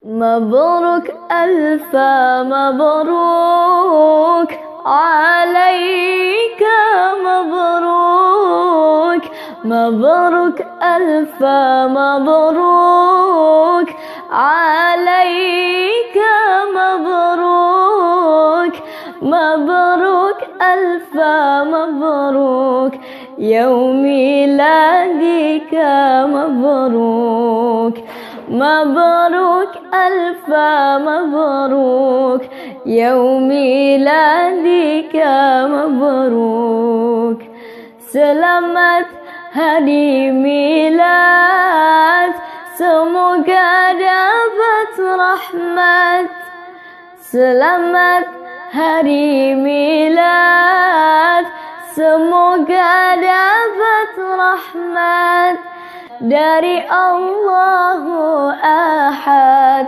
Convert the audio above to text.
مبروك ألف مبروك عليك، مبروك مبروك ألف مبروك عليك، مبروك مبروك ألف مبروك يوم ميلادك، مبروك مبروك ألف مبروك يوم ميلادك، مبروك. Selamat hari milad, semoga dapat rahmat. Selamat hari milad, semoga dapat rahmat dari Allahu Ahad.